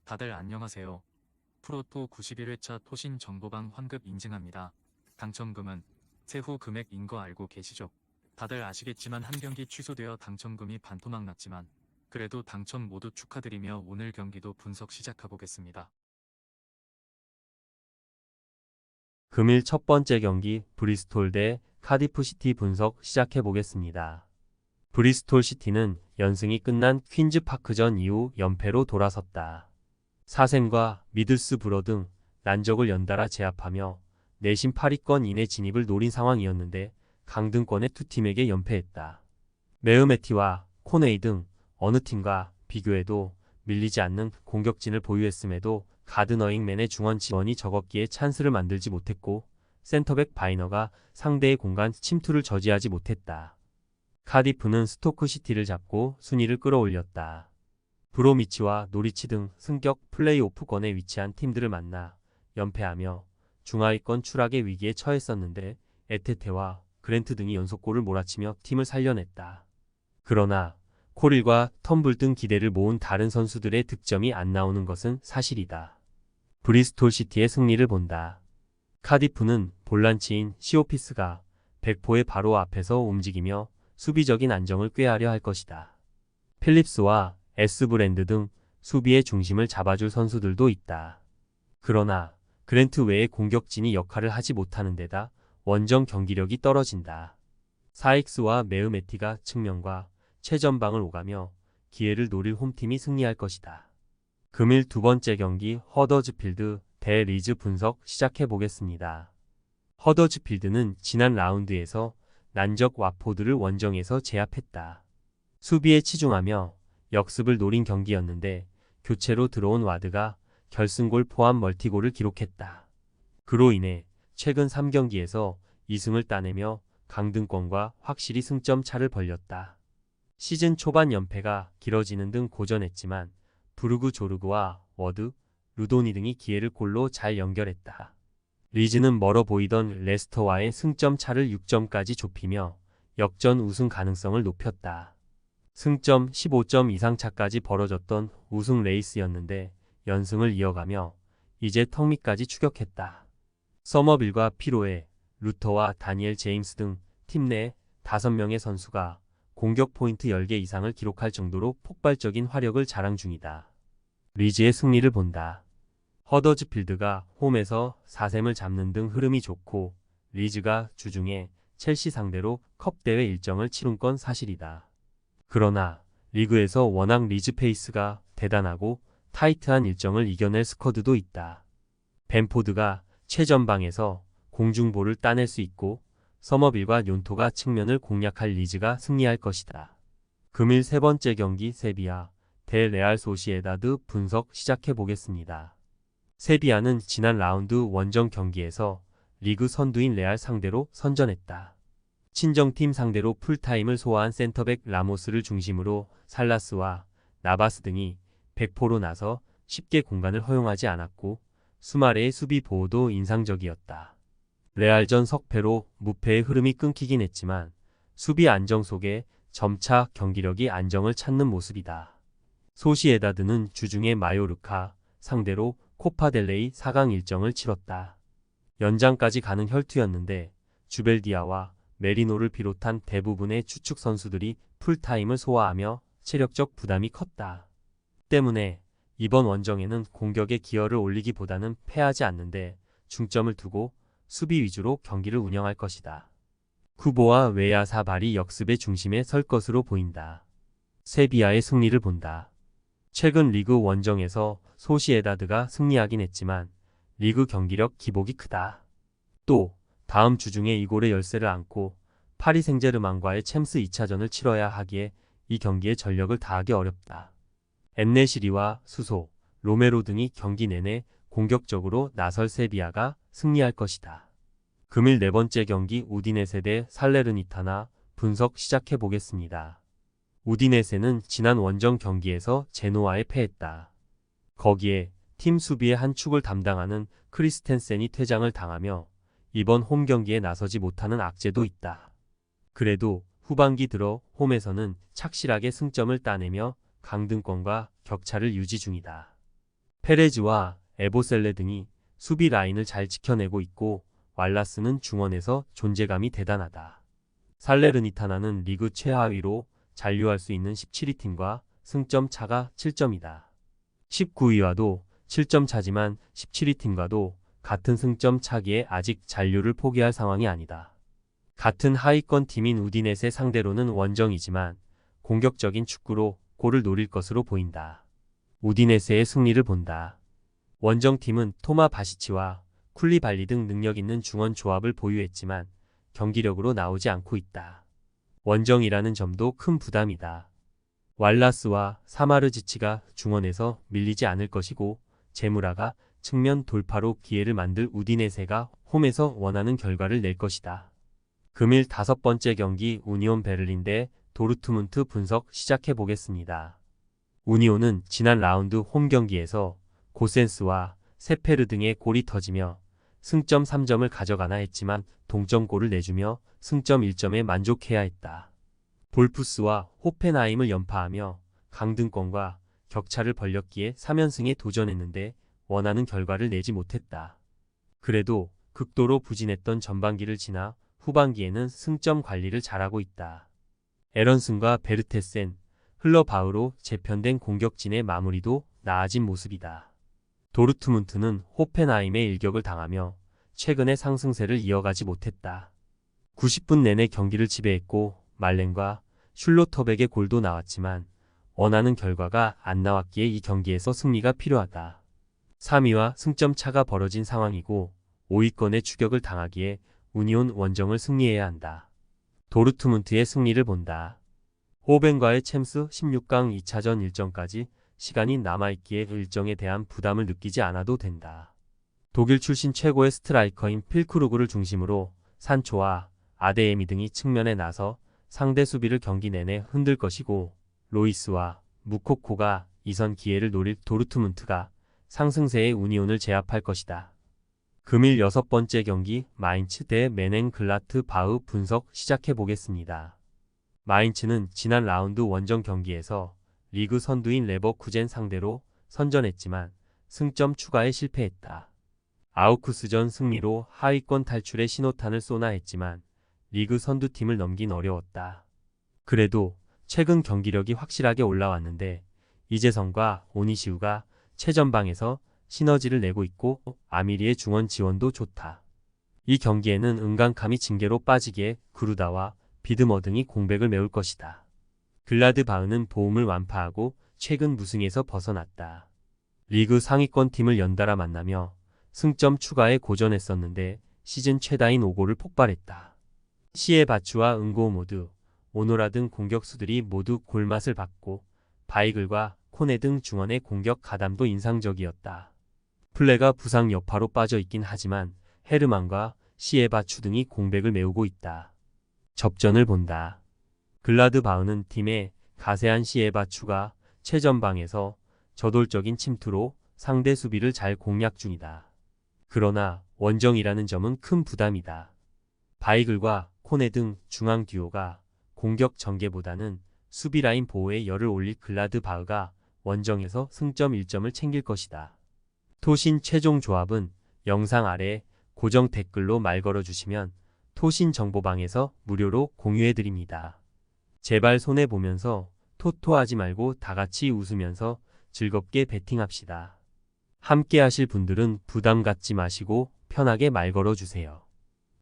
다들 안녕하세요. 프로토 91회차 토신 정보방 환급 인증합니다. 당첨금은 세후 금액인 거 알고 계시죠? 다들 아시겠지만 한 경기 취소되어 당첨금이 반토막 났지만 그래도 당첨 모두 축하드리며 오늘 경기도 분석 시작해보겠습니다. 금일 첫 번째 경기 브리스톨 대 카디프 시티 분석 시작해 보겠습니다. 브리스톨 시티는 연승이 끝난 퀸즈 파크전 이후 연패로 돌아섰다. 사샘과 미들스브러 등 난적을 연달아 제압하며 내신 8위권 이내 진입을 노린 상황이었는데 강등권의 두 팀에게 연패했다. 메으메티와 코네이 등 어느 팀과 비교해도 밀리지 않는 공격진을 보유했음에도 가드너잉맨의 중원 지원이 적었기에 찬스를 만들지 못했고 센터백 바이너가 상대의 공간 침투를 저지하지 못했다. 카디프는 스토크시티를 잡고 순위를 끌어올렸다. 브로미치와 노리치 등 승격 플레이오프권에 위치한 팀들을 만나 연패하며 중하위권 추락의 위기에 처했었는데 에테테와 그랜트 등이 연속골을 몰아치며 팀을 살려냈다. 그러나 코릴과 텀블 등 기대를 모은 다른 선수들의 득점이 안 나오는 것은 사실이다. 브리스톨 시티의 승리를 본다. 카디프는 볼란치인 시오피스가 백포의 바로 앞에서 움직이며 수비적인 안정을 꾀하려 할 것이다. 필립스와 에스브랜드 등 수비의 중심을 잡아줄 선수들도 있다. 그러나 그랜트 외의 공격진이 역할을 하지 못하는 데다 원정 경기력이 떨어진다. 사익스와 메으메티가 측면과 최전방을 오가며 기회를 노릴 홈팀이 승리할 것이다. 금일 두 번째 경기 허더즈필드 대 리즈 분석 시작해 보겠습니다. 허더즈필드는 지난 라운드에서 난적 와포드를 원정에서 제압했다. 수비에 치중하며 역습을 노린 경기였는데 교체로 들어온 와드가 결승골 포함 멀티골을 기록했다. 그로 인해 최근 3경기에서 2승을 따내며 강등권과 확실히 승점 차를 벌렸다. 시즌 초반 연패가 길어지는 등 고전했지만 부르그 조르그와 워드, 루도니 등이 기회를 골로 잘 연결했다. 리즈는 멀어 보이던 레스터와의 승점 차를 6점까지 좁히며 역전 우승 가능성을 높였다. 승점 15점 이상 차까지 벌어졌던 우승 레이스였는데 연승을 이어가며 이제 턱밑까지 추격했다. 서머빌과 피로에, 루터와 다니엘 제임스 등 팀 내 5명의 선수가 공격 포인트 10개 이상을 기록할 정도로 폭발적인 화력을 자랑 중이다. 리즈의 승리를 본다. 허더즈필드가 홈에서 4셈을 잡는 등 흐름이 좋고 리즈가 주중에 첼시 상대로 컵 대회 일정을 치른 건 사실이다. 그러나 리그에서 워낙 리즈 페이스가 대단하고 타이트한 일정을 이겨낼 스쿼드도 있다. 벤포드가 최전방에서 공중볼을 따낼 수 있고 서머빌과 욘토가 측면을 공략할 리즈가 승리할 것이다. 금일 세 번째 경기 세비야 대 레알 소시에다드 분석 시작해 보겠습니다. 세비야는 지난 라운드 원정 경기에서 리그 선두인 레알 상대로 선전했다. 친정팀 상대로 풀타임을 소화한 센터백 라모스를 중심으로 살라스와 나바스 등이 백포로 나서 쉽게 공간을 허용하지 않았고 수마레의 수비 보호도 인상적이었다. 레알전 석패로 무패의 흐름이 끊기긴 했지만 수비 안정 속에 점차 경기력이 안정을 찾는 모습이다. 소시에다드는 주중에 마요르카 상대로 코파델레이 4강 일정을 치렀다. 연장까지 가는 혈투였는데 주벨디아와 메리노를 비롯한 대부분의 추측 선수들이 풀타임을 소화하며 체력적 부담이 컸다. 때문에 이번 원정에는 공격에 기여를 올리기보다는 패하지 않는데 중점을 두고 수비 위주로 경기를 운영할 것이다. 쿠보와 웨야사발이 역습의 중심에 설 것으로 보인다. 세비야의 승리를 본다. 최근 리그 원정에서 소시에다드가 승리하긴 했지만 리그 경기력 기복이 크다. 또 다음 주 중에 이골의 열세를 안고 파리 생제르맹과의 챔스 2차전을 치러야 하기에 이 경기에 전력을 다하기 어렵다. 엔네시리와 수소, 로메로 등이 경기 내내 공격적으로 나설 세비야가 승리할 것이다. 금일 네 번째 경기 우디네세 대 살레르니타나 분석 시작해 보겠습니다. 우디네세는 지난 원정 경기에서 제노아에 패했다. 거기에 팀 수비의 한 축을 담당하는 크리스텐센이 퇴장을 당하며 이번 홈 경기에 나서지 못하는 악재도 있다. 그래도 후반기 들어 홈에서는 착실하게 승점을 따내며 강등권과 격차를 유지 중이다. 페레즈와 에보셀레 등이 수비 라인을 잘 지켜내고 있고 왈라스는 중원에서 존재감이 대단하다. 살레르니타나는 리그 최하위로 잔류할 수 있는 17위 팀과 승점 차가 7점이다. 19위와도 7점 차지만 17위 팀과도 같은 승점 차기에 아직 잔류를 포기할 상황이 아니다. 같은 하위권 팀인 우디네세 상대로는 원정이지만 공격적인 축구로 골을 노릴 것으로 보인다. 우디네세의 승리를 본다. 원정팀은 토마 바시치와 쿨리발리 등 능력 있는 중원 조합을 보유했지만 경기력으로 나오지 않고 있다. 원정이라는 점도 큰 부담이다. 왈라스와 사마르지치가 중원에서 밀리지 않을 것이고 제무라가 측면 돌파로 기회를 만들 우디네세가 홈에서 원하는 결과를 낼 것이다. 금일 5번째 경기 우니온 베를린 대 도르트문트 분석 시작해 보겠습니다. 우니온은 지난 라운드 홈 경기에서 고센스와 세페르 등의 골이 터지며 승점 3점을 가져가나 했지만 동점골을 내주며 승점 1점에 만족해야 했다. 볼프스와 호펜하임을 연파하며 강등권과 격차를 벌렸기에 3연승에 도전했는데 원하는 결과를 내지 못했다. 그래도 극도로 부진했던 전반기를 지나 후반기에는 승점 관리를 잘하고 있다. 에런슨과 베르테센, 흘러바우로 재편된 공격진의 마무리도 나아진 모습이다. 도르트문트는 호펜하임의 일격을 당하며 최근의 상승세를 이어가지 못했다. 90분 내내 경기를 지배했고 말렌과 슐로터백의 골도 나왔지만 원하는 결과가 안 나왔기에 이 경기에서 승리가 필요하다. 3위와 승점 차가 벌어진 상황이고 5위권의 추격을 당하기에 우니온 원정을 승리해야 한다. 도르트문트의 승리를 본다. 호벤과의 챔스 16강 2차전 일정까지 시간이 남아있기에 일정에 대한 부담을 느끼지 않아도 된다. 독일 출신 최고의 스트라이커인 필크루그를 중심으로 산초와 아데에미 등이 측면에 나서 상대 수비를 경기 내내 흔들 것이고 로이스와 무코코가 이선 기회를 노릴 도르트문트가 상승세의 우니온을 제압할 것이다. 금일 6번째 경기 마인츠 대 메넨글라트바흐 분석 시작해 보겠습니다. 마인츠는 지난 라운드 원정 경기에서 리그 선두인 레버쿠젠 상대로 선전했지만 승점 추가에 실패했다. 아우크스전 승리로 하위권 탈출의 신호탄을 쏘나 했지만 리그 선두팀을 넘긴 어려웠다. 그래도 최근 경기력이 확실하게 올라왔는데 이재성과 오니시우가 최전방에서 시너지를 내고 있고 아미리의 중원 지원도 좋다. 이 경기에는 은강캄이 징계로 빠지기에 그루다와 비드머 등이 공백을 메울 것이다. 글라드바흐는 보움을 완파하고 최근 무승에서 벗어났다. 리그 상위권 팀을 연달아 만나며 승점 추가에 고전했었는데 시즌 최다인 5골을 폭발했다. 시에바추와 은고 모두 오노라 등 공격수들이 모두 골맛을 봤고 바이글과 코네 등 중원의 공격 가담도 인상적이었다. 플레가 부상 여파로 빠져 있긴 하지만 헤르만과 시에바추 등이 공백을 메우고 있다. 접전을 본다. 글라드바흐는 팀의 가세한 시에바추가 최전방에서 저돌적인 침투로 상대 수비를 잘 공략 중이다. 그러나 원정이라는 점은 큰 부담이다. 바이글과 코네 등 중앙 듀오가 공격 전개보다는 수비 라인 보호에 열을 올릴 글라드바흐가 원정에서 승점 1점을 챙길 것이다. 토신 최종 조합은 영상 아래 고정 댓글로 말 걸어주시면 토신 정보방에서 무료로 공유해드립니다. 제발 손해보면서 토토하지 말고 다같이 웃으면서 즐겁게 베팅합시다. 함께 하실 분들은 부담 갖지 마시고 편하게 말 걸어주세요.